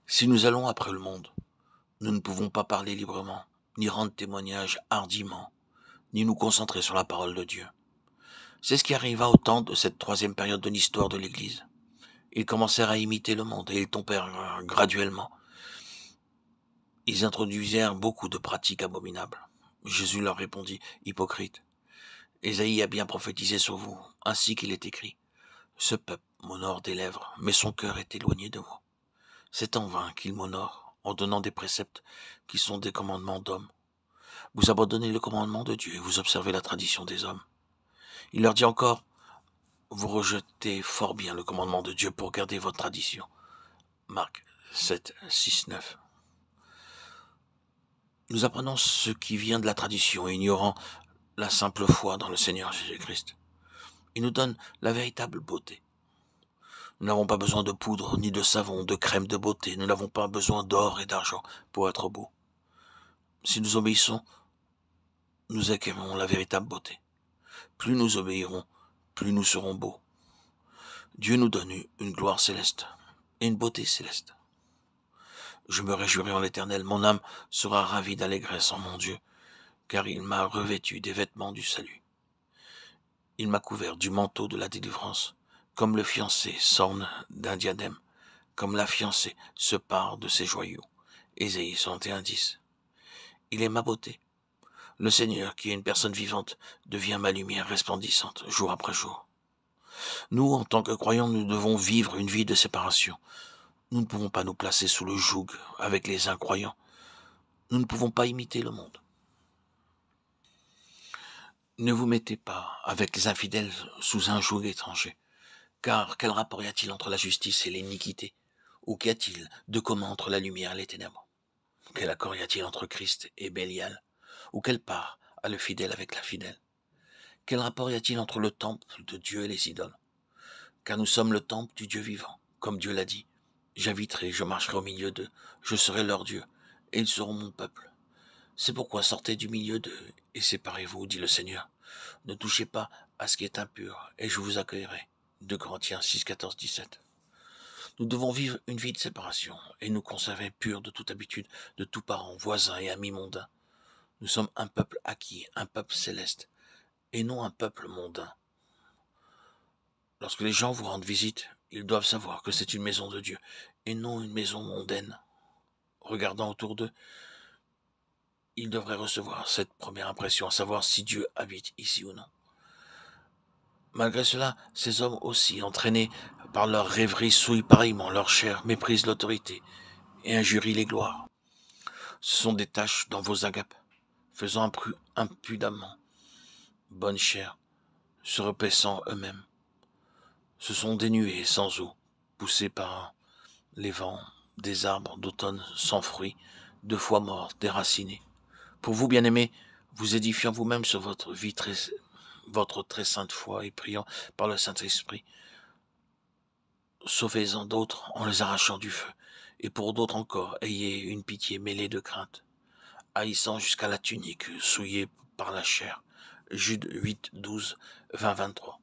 Si nous allons après le monde, nous ne pouvons pas parler librement, ni rendre témoignage hardiment, ni nous concentrer sur la parole de Dieu. C'est ce qui arriva au temps de cette troisième période de l'histoire de l'Église. Ils commencèrent à imiter le monde et ils tombèrent graduellement. Ils introduisèrent beaucoup de pratiques abominables. Jésus leur répondit, hypocrite. Ésaïe a bien prophétisé sur vous, ainsi qu'il est écrit. Ce peuple m'honore des lèvres, mais son cœur est éloigné de moi. C'est en vain qu'il m'honore, en donnant des préceptes qui sont des commandements d'hommes. Vous abandonnez le commandement de Dieu et vous observez la tradition des hommes. Il leur dit encore, vous rejetez fort bien le commandement de Dieu pour garder votre tradition. Marc 7, 6, 9. Nous apprenons ce qui vient de la tradition, ignorant la simple foi dans le Seigneur Jésus-Christ. Il nous donne la véritable beauté. Nous n'avons pas besoin de poudre, ni de savon, de crème de beauté. Nous n'avons pas besoin d'or et d'argent pour être beaux. Si nous obéissons, nous acquérons la véritable beauté. Plus nous obéirons, plus nous serons beaux. Dieu nous donne une gloire céleste et une beauté céleste. Je me réjouirai en l'Éternel, mon âme sera ravie d'allégresse en mon Dieu, car il m'a revêtu des vêtements du salut. Il m'a couvert du manteau de la délivrance, comme le fiancé s'orne d'un diadème, comme la fiancée se pare de ses joyaux. Ésaïe 61, 10. Il est ma beauté. Le Seigneur, qui est une personne vivante, devient ma lumière resplendissante, jour après jour. Nous, en tant que croyants, nous devons vivre une vie de séparation. Nous ne pouvons pas nous placer sous le joug avec les incroyants. Nous ne pouvons pas imiter le monde. Ne vous mettez pas avec les infidèles sous un joug étranger. Car quel rapport y a-t-il entre la justice et l'iniquité? Ou qu'y a-t-il de commun entre la lumière et les ténèbres? Quel accord y a-t-il entre Christ et Bélial? Ou quelle part a le fidèle avec la fidèle? Quel rapport y a-t-il entre le temple de Dieu et les idoles? Car nous sommes le temple du Dieu vivant, comme Dieu l'a dit. J'habiterai, je marcherai au milieu d'eux, je serai leur Dieu, et ils seront mon peuple. C'est pourquoi sortez du milieu d'eux et séparez-vous, dit le Seigneur. Ne touchez pas à ce qui est impur, et je vous accueillerai. 2 Corinthiens 6, 14, 17. Nous devons vivre une vie de séparation et nous conserver purs de toute habitude, de tout parent, voisins et amis mondains. Nous sommes un peuple acquis, un peuple céleste, et non un peuple mondain. Lorsque les gens vous rendent visite, ils doivent savoir que c'est une maison de Dieu, et non une maison mondaine. Regardant autour d'eux, ils devraient recevoir cette première impression, à savoir si Dieu habite ici ou non. Malgré cela, ces hommes aussi, entraînés par leur rêverie, souillent pareillement leur chair, méprisent l'autorité et injurient les gloires. Ce sont des taches dans vos agapes, faisant impudemment bonne chair, se repaissant eux-mêmes. Ce sont des nuées sans eau, poussées par les vents, des arbres d'automne sans fruits, 2 fois morts, déracinés. Pour vous, bien-aimés, vous édifiant vous-même sur votre vie votre très sainte foi et priant par le Saint-Esprit, sauvez-en d'autres en les arrachant du feu, et pour d'autres encore, ayez une pitié mêlée de crainte, haïssant jusqu'à la tunique, souillée par la chair. Jude 8, 12, 20, 23.